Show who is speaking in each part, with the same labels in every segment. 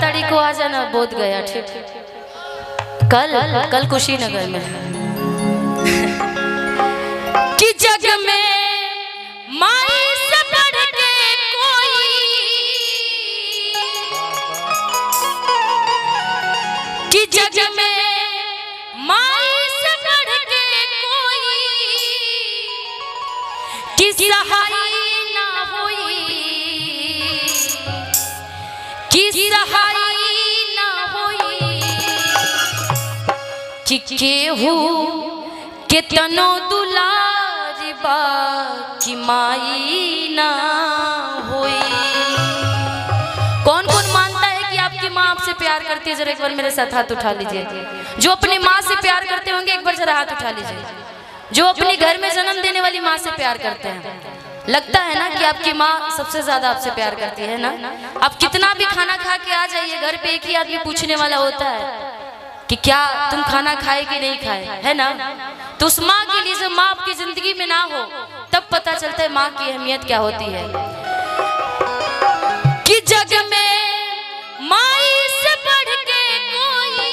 Speaker 1: तारीख को आ जाना बोध गया। ठीक, कल कुशीनगर में कि जग में माई से बढ़ के कोई, कि जग में माई से बढ़ के कोई, कि सहाय ना हुई, कि सहाय ना हुई, कि केहू केतनो दुलारी बा कि माई ना होई। कौन कौन मानता है कि आपकी माँ आपसे प्यार करती है? जरा एक बार मेरे साथ हाथ उठा लीजिए। जो अपनी माँ से प्यार करते होंगे एक बार जरा हाथ उठा लीजिए। जो अपने घर में जन्म देने वाली माँ से प्यार करते हैं, लगता है ना कि आपकी माँ सबसे ज्यादा आपसे प्यार करती है ना। आप कितना भी खाना खा के आ जाइए, घर पे एक ही आदमी पूछने वाला होता है कि क्या तुम खाना खाए कि नहीं खाए, है ना। तो उस माँ के लिए जब माँ आपकी जिंदगी में ना हो तब पता चलता है माँ की अहमियत क्या होती है। कि जग में माई से बढ़ के कोई,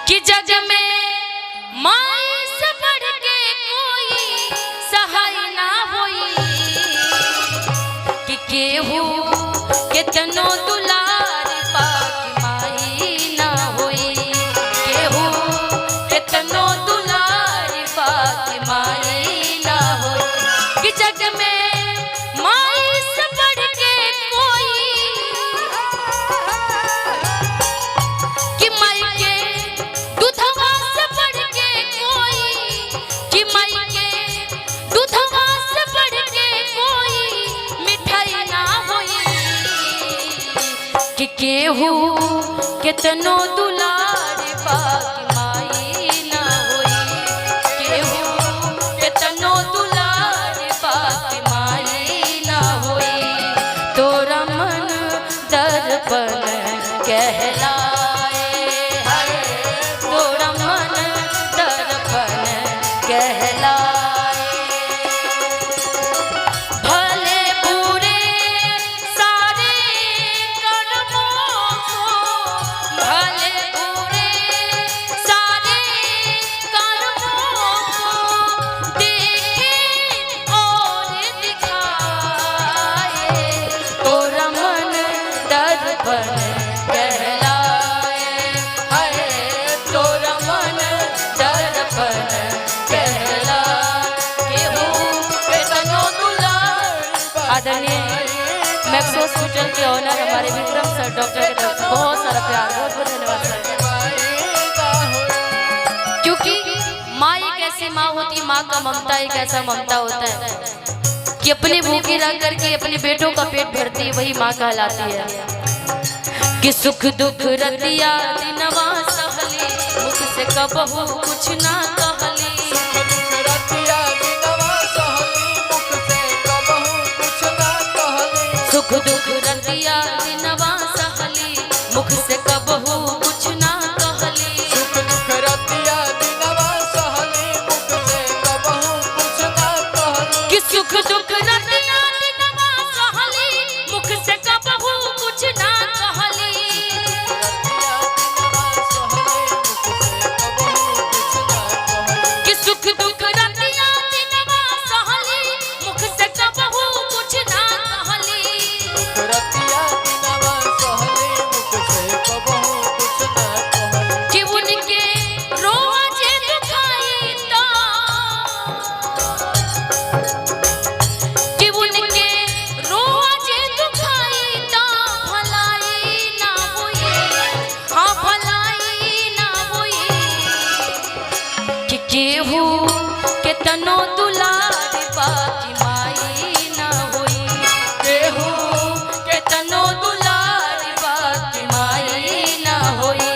Speaker 1: कि जग में माई से बढ़ के कोई सहाय ना होई, कि केहू केतनो दुलार पाक माई ना होई, केहू केतनो दुलार पाक माई ना होई, कि जग में माई से बढ़ के कोई, कि माई के दूधवा से बढ़ के कोई, कि माई के दूधवा से बढ़ के कोई मिठाई ना होई, कि केहू केतनो दुलार पाक माई ना होई, केहू केतनो दुलार पाक माई ना होई। तोरा मन दर्पण कहलाए, हरे तोरा मन दर्पण कहलाए। भले बुरे सारे कर्मों को, भले बुरे सारे कर्मों को देखे और दिखाए। तोरा मन दर्पण कहलाए, हरे तोरा मन दर्पण कहलाए। केहू केतनो दुलार। आदरणीय मैक्स हॉस्पिटल के ओनर हमारे विक्रम सर डॉक्टर की तरफ से बहुत सारा प्यार, बहुत बहुत धन्यवाद सर। क्योंकि माँ एक ऐसी माँ होती है, माँ का ममता एक ऐसा ममता होता है कि अपने भूखे रख करके अपने बेटों का पेट भरती है, वही माँ कहलाती है। कि सुख दुख रतिया दिनवा सहली, मुख से कबहू कुछ ना कहली, सुख दुख रतिया दिनवा सहली, मुख से कबहू कुछ ना कहली,
Speaker 2: सुख दुख रतिया दिनवा सहली, मुख से कबहू कुछ ना कहली,
Speaker 1: कि सुख दुख रतिया दिनवा सहली, मुख से कबहू कुछ ना कहली, कि सुख दुख रतिया दिनवा सहली, मुख से कबहू कुछ ना कहली,
Speaker 2: रतिया दिनवा सहली, मुख से कबहू कुछ ना कहली,
Speaker 1: कि उनके रोज दुखाई तो, कि उनके रोज दुखाई तो भलाई ना हुई, हाँ भलाई ना हुई, कि केहू केतनो दुलार बाकी माई ना हुई, केहू केतनो दुलार बाकी माई ना होई,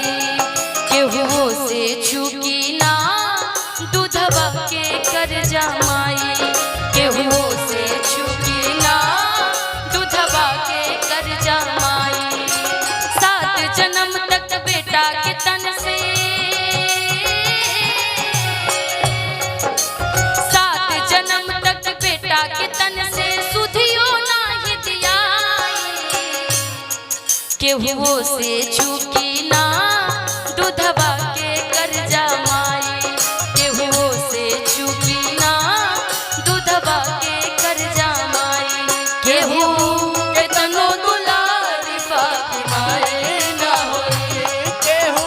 Speaker 1: केहू से छुकी ना दूधवा के कर्जा माई, केहू से छुकी ना दूधवा के कर्जा माई। 7 जन्म तक बेटा के तन से, 7 केहू से झुकी ना दूधवा के कर्जा माई, केहू से झुकी ना दूधवा के कर्जा माई, केहू के तनो दुलारी बाकी माई ना होई,
Speaker 2: केहू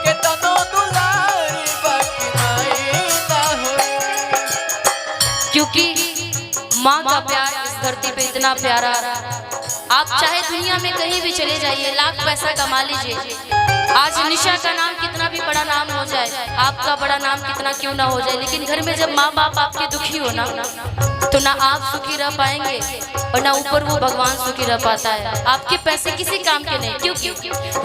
Speaker 2: के तनो दुलारी बाकी माई ना होई।
Speaker 1: क्योंकि माँ का प्यार इस धरती पे इतना प्यारा, आप चाहे दुनिया में कहीं भी चले जाइए, लाख पैसा कमा लीजिए, आज निशा का नाम कितना भी बड़ा नाम हो जाए, आपका बड़ा नाम कितना क्यों ना हो जाए, लेकिन घर में जब माँ बाप आपके दुखी हो ना, तो ना आप सुखी रह पाएंगे और ना ऊपर वो भगवान सुखी रह पाता है। आपके पैसे किसी काम के नहीं, क्यों?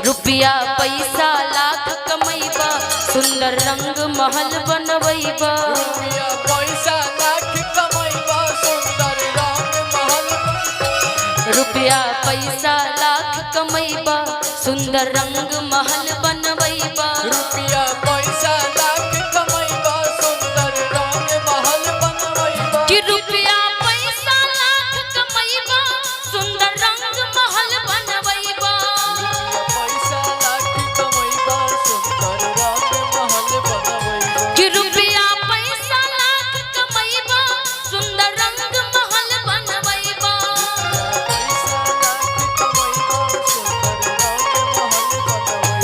Speaker 1: रुपया पैसा लाख कमैबा, सुंदर रंग महल बनवैबा,
Speaker 2: रुपया पैसा लाख कमैबा, सुंदर रंग महल,
Speaker 1: रुपया पैसा लाख कमैबा, सुंदर रंग महल बनवैबा,
Speaker 2: रुपया पैसा लाख कमैबा, सुंदर रंग महल बनवैबा,
Speaker 1: कि रुपया पैसा लाख कमैबा, सुंदर रंग महल बनवैबा,
Speaker 2: पैसा लाख कमैबा, सुंदर रंग महल बनवैबा,
Speaker 1: कि रुपया पैसा लाख कमैबा, सुंदर रंग महल बनवैबा,
Speaker 2: पैसा लाख कमैबा, सुंदर रंग महल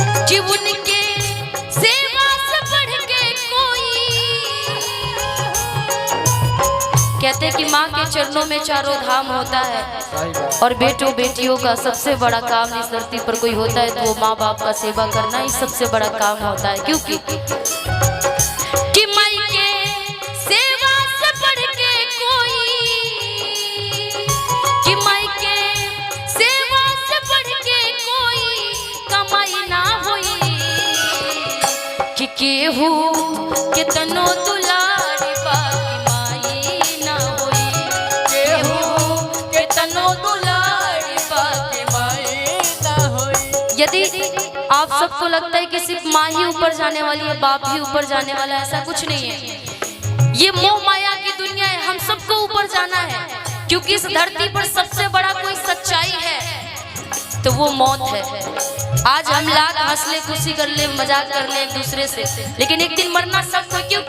Speaker 2: बनवैबा।
Speaker 1: कि उनके सेवा से बढ़ के कोई, कहते कि माँ के चरणों में चारों धाम होता है, और बेटों बेटियों का सबसे बड़ा काम इस धरती पर कोई होता है तो वो माँ बाप का सेवा करना ही सबसे बड़ा काम होता है। क्योंकि कि माई के सेवा से बढ़ के कोई, कि माई के सेवा से बढ़ के कोई कमाई ना होई, कि केहू के तनो दुलारी बाकी माई ना होई, केहू के तनो दुलारी बाकी
Speaker 2: माई ना होई।
Speaker 1: यदि आप सबको लगता है कि सिर्फ माँ ही ऊपर जाने वाली है, बाप ही ऊपर जाने वाला है, ऐसा कुछ नहीं है। ये मोह माया की दुनिया है, हम सबको ऊपर जाना है, क्योंकि इस धरती पर सबसे बड़ा कोई सच्चाई है तो वो मौत है। आज हम लाख हंस ले, खुशी कर ले, मजाक कर ले एक दूसरे से, लेकिन एक दिन मरना सबको। क्यों?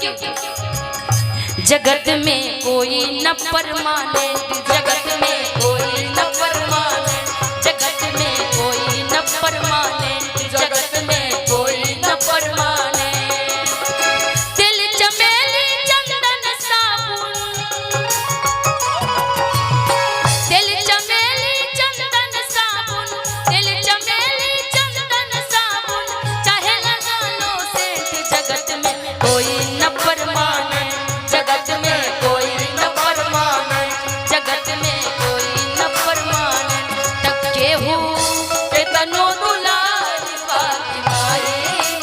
Speaker 1: जगत में कोई न परमानेंट, जगत में कोई न परमानेंट, जगत में कोई न परमानेंट, जगत में कोई न परमानेंट, तिल चमेली चंदन साबुन, तिल चमेली चंदन साबुन, तिल चमेली चंदन साबुन, चाहे लगा लो सेंट, जगत में कोई न परमानेंट, जगत में कोई न परमानेंट, जगत में कोई न परमानेंट, तक केहू के तनो दुलारी बाकी माई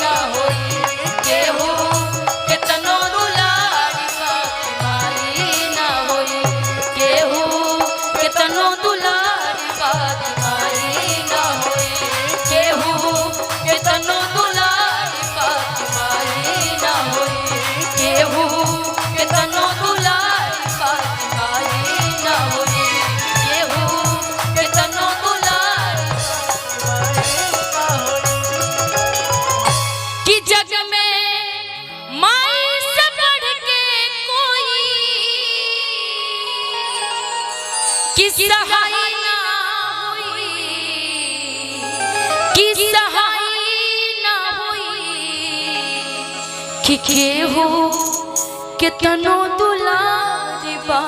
Speaker 1: ना होई, केहू के तनो दुलारी बाकी माई ना होई, केहू के तनो दुलारी बाकी माई ना होई, केहू के तनो दुलारी बाकी माई ना होई, केहू के तनो दुलारी बाकी माई ना होई, केहू के तनो दुलारी कि जग में माई से बढ़ के कोई कि सहाय ना हुई, कि सहाय ना हुई, कि केहू के तनो दुलारी बा